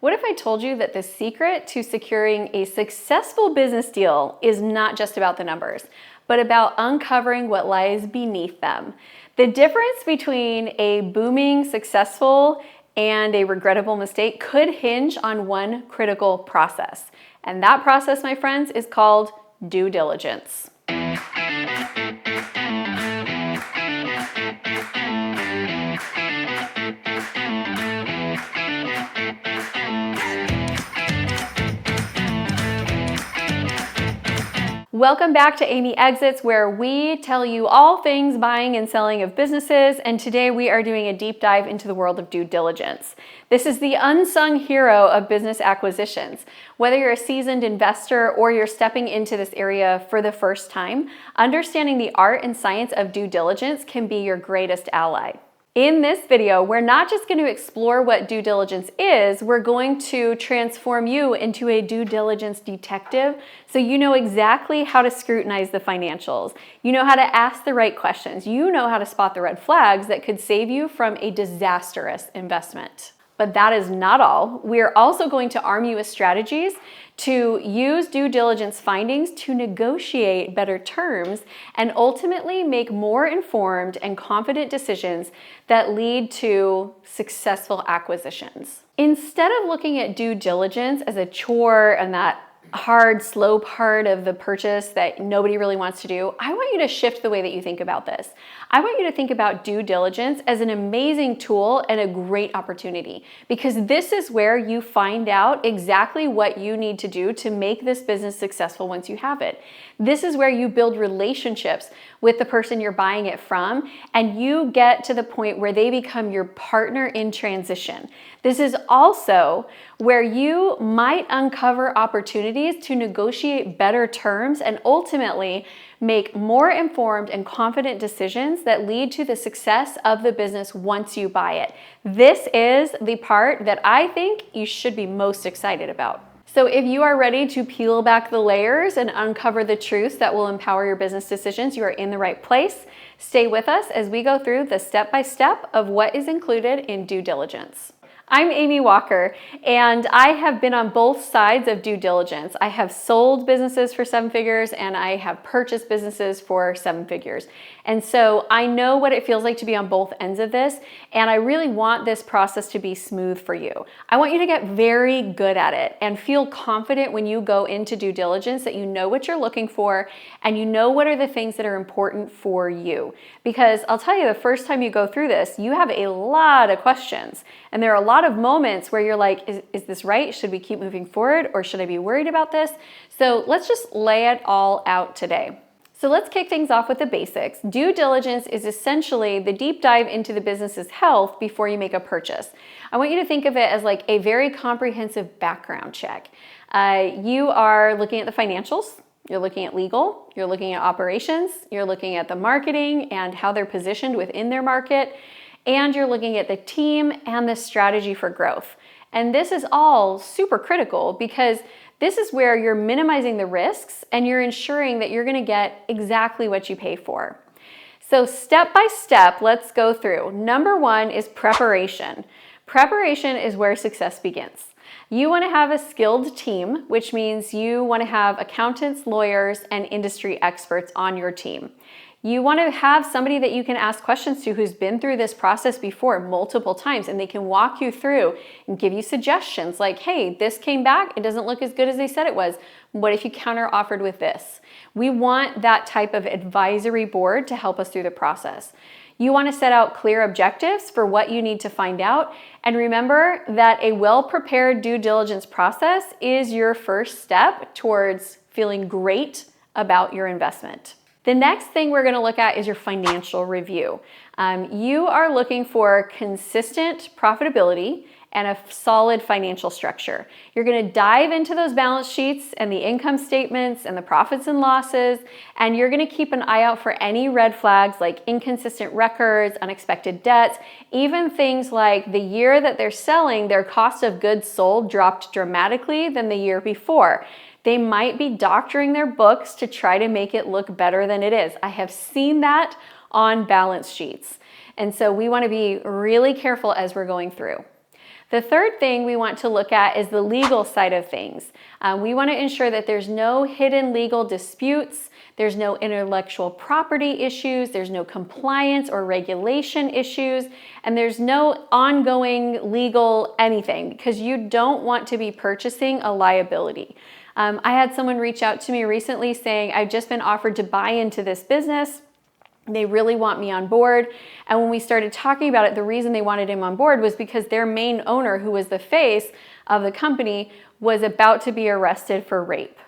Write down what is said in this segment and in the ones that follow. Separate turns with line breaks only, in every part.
What if I told you that the secret to securing a successful business deal is not just about the numbers, but about uncovering what lies beneath them? The difference between a booming successful and a regrettable mistake could hinge on one critical process. And that process, my friends, is called due diligence. Welcome back to Amy Exits, where we tell you all things buying and selling of businesses, and today we are doing a deep dive into the world of due diligence. This is the unsung hero of business acquisitions. Whether you're a seasoned investor or you're stepping into this area for the first time, understanding the art and science of due diligence can be your greatest ally. In this video, we're not just going to explore what due diligence is, we're going to transform you into a due diligence detective so you know exactly how to scrutinize the financials. You know how to ask the right questions. You know how to spot the red flags that could save you from a disastrous investment. But that is not all. We're also going to arm you with strategies to use due diligence findings to negotiate better terms and ultimately make more informed and confident decisions that lead to successful acquisitions. Instead of looking at due diligence as a chore and that hard, slow part of the purchase that nobody really wants to do, I want you to shift the way that you think about this. I want you to think about due diligence as an amazing tool and a great opportunity, because this is where you find out exactly what you need to do to make this business successful once you have it. This is where you build relationships with the person you're buying it from, and you get to the point where they become your partner in transition. This is also where you might uncover opportunities to negotiate better terms and ultimately make more informed and confident decisions that lead to the success of the business once you buy it. This is the part that I think you should be most excited about. So if you are ready to peel back the layers and uncover the truths that will empower your business decisions, you are in the right place. Stay with us as we go through the step-by-step of what is included in due diligence. I'm Amy Walker, and I have been on both sides of due diligence. I have sold businesses for 7 figures, and I have purchased businesses for 7 figures. And so I know what it feels like to be on both ends of this, and I really want this process to be smooth for you. I want you to get very good at it and feel confident when you go into due diligence that you know what you're looking for and you know what are the things that are important for you. Because I'll tell you, the first time you go through this, you have a lot of questions, and there are a lot of moments where you're like, is this right? Should we keep moving forward, or should I be worried about this? So let's just lay it all out today. So let's kick things off with the basics. Due diligence is essentially the deep dive into the business's health before you make a purchase. I want you to think of it as like a very comprehensive background check. You are looking at the financials, you're looking at legal, you're looking at operations, you're looking at the marketing and how they're positioned within their market, and you're looking at the team and the strategy for growth. And this is all super critical because this is where you're minimizing the risks and you're ensuring that you're going to get exactly what you pay for. So step by step, let's go through. Number 1 is preparation. Preparation is where success begins. You want to have a skilled team, which means you want to have accountants, lawyers, and industry experts on your team. You want to have somebody that you can ask questions to who's been through this process before multiple times, and they can walk you through and give you suggestions like, hey, this came back, it doesn't look as good as they said it was. What if you counter offered with this? We want that type of advisory board to help us through the process. You want to set out clear objectives for what you need to find out, and remember that a well-prepared due diligence process is your first step towards feeling great about your investment. The next thing we're going to look at is your financial review. You are looking for consistent profitability and a solid financial structure. You're going to dive into those balance sheets and the income statements and the profits and losses, and you're going to keep an eye out for any red flags like inconsistent records, unexpected debts, even things like the year that they're selling, their cost of goods sold dropped dramatically than the year before. They might be doctoring their books to try to make it look better than it is. I have seen that on balance sheets. And so we want to be really careful as we're going through. The third thing we want to look at is the legal side of things. We want to ensure that there's no hidden legal disputes, there's no intellectual property issues, there's no compliance or regulation issues, and there's no ongoing legal anything, because you don't want to be purchasing a liability. I had someone reach out to me recently saying, I've just been offered to buy into this business. They really want me on board. And when we started talking about it, the reason they wanted him on board was because their main owner, who was the face of the company, was about to be arrested for rape.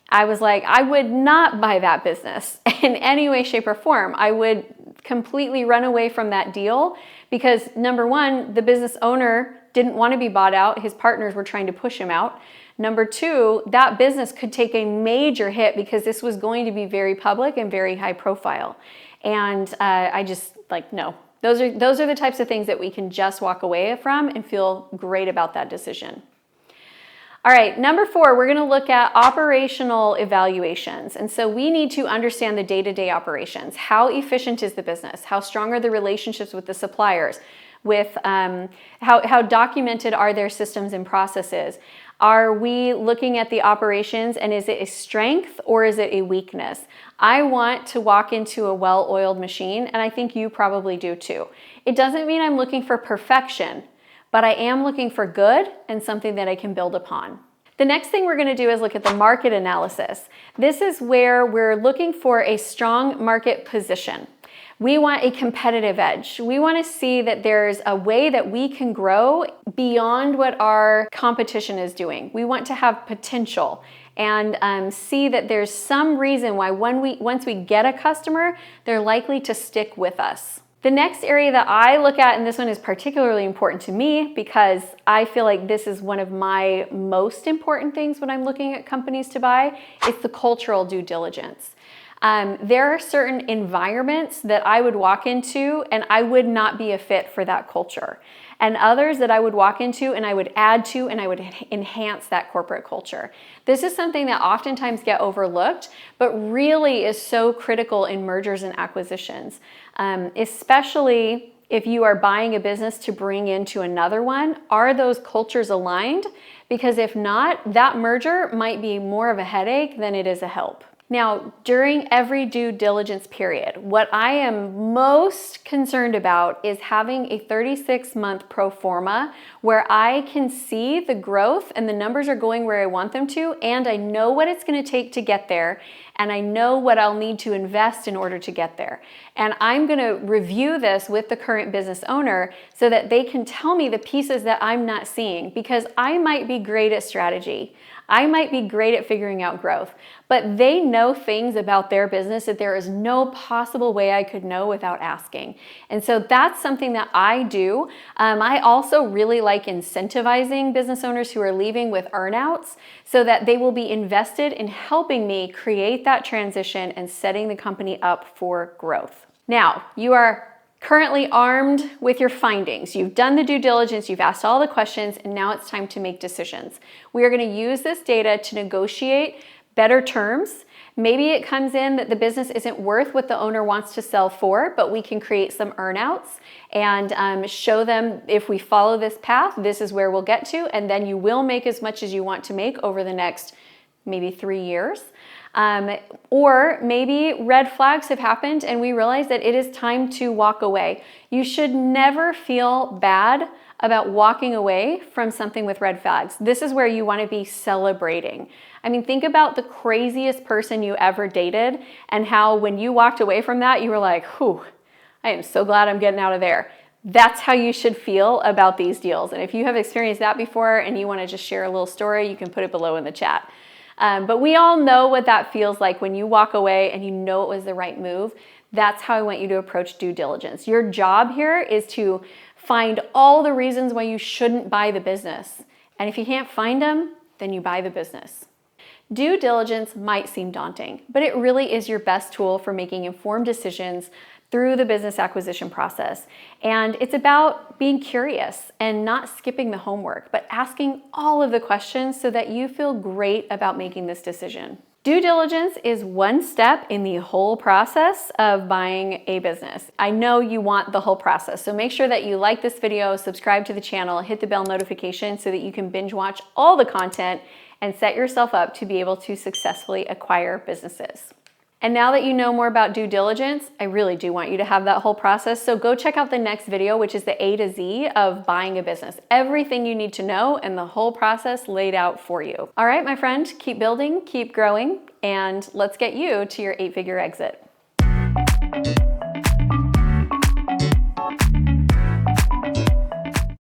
I was like, I would not buy that business in any way, shape, or form. I would completely run away from that deal because, number one, the business owner didn't want to be bought out. His partners were trying to push him out. Number two, that business could take a major hit because this was going to be very public and very high profile. And I just no. Those are the types of things that we can just walk away from and feel great about that decision. All right, number 4, we're gonna look at operational evaluations. And so we need to understand the day-to-day operations. How efficient is the business? How strong are the relationships with the suppliers? With how documented are their systems and processes? Are we looking at the operations and is it a strength or is it a weakness? I want to walk into a well-oiled machine, and I think you probably do too. It doesn't mean I'm looking for perfection, but I am looking for good and something that I can build upon. The next thing we're going to do is look at the market analysis. This is where we're looking for a strong market position. We want a competitive edge. We want to see that there's a way that we can grow beyond what our competition is doing. We want to have potential and see that there's some reason why once we get a customer, they're likely to stick with us. The next area that I look at, and this one is particularly important to me because I feel like this is one of my most important things when I'm looking at companies to buy, is the cultural due diligence. There are certain environments that I would walk into and I would not be a fit for that culture. And others that I would walk into and I would add to and I would enhance that corporate culture. This is something that oftentimes get overlooked, but really is so critical in mergers and acquisitions, especially if you are buying a business to bring into another one. Are those cultures aligned? Because if not, that merger might be more of a headache than it is a help. Now, during every due diligence period, what I am most concerned about is having a 36-month pro forma where I can see the growth and the numbers are going where I want them to, and I know what it's going to take to get there, and I know what I'll need to invest in order to get there. And I'm going to review this with the current business owner so that they can tell me the pieces that I'm not seeing, because I might be great at strategy. I might be great at figuring out growth, but they know things about their business that there is no possible way I could know without asking. And so that's something that I do. I also really like incentivizing business owners who are leaving with earnouts so that they will be invested in helping me create that transition and setting the company up for growth. Now, you are currently armed with your findings. You've done the due diligence, you've asked all the questions, and now it's time to make decisions. We are going to use this data to negotiate better terms. Maybe it comes in that the business isn't worth what the owner wants to sell for, but we can create some earnouts and show them, if we follow this path, this is where we'll get to, and then you will make as much as you want to make over the next maybe 3 years. Or maybe red flags have happened and we realize that it is time to walk away. You should never feel bad about walking away from something with red flags. This is where you want to be celebrating. I mean, think about the craziest person you ever dated and how when you walked away from that, you were like, whew, I am so glad I'm getting out of there. That's how you should feel about these deals. And if you have experienced that before and you want to just share a little story, you can put it below in the chat. But we all know what that feels like when you walk away and you know it was the right move. That's how I want you to approach due diligence. Your job here is to find all the reasons why you shouldn't buy the business. And if you can't find them, then you buy the business. Due diligence might seem daunting, but it really is your best tool for making informed decisions through the business acquisition process. And it's about being curious and not skipping the homework, but asking all of the questions so that you feel great about making this decision. Due diligence is one step in the whole process of buying a business. I know you want the whole process, so make sure that you like this video, subscribe to the channel, hit the bell notification so that you can binge watch all the content and set yourself up to be able to successfully acquire businesses. And now that you know more about due diligence, I really do want you to have that whole process. So go check out the next video, which is the A to Z of buying a business. Everything you need to know and the whole process laid out for you. All right, my friend, keep building, keep growing, and let's get you to your 8-figure exit.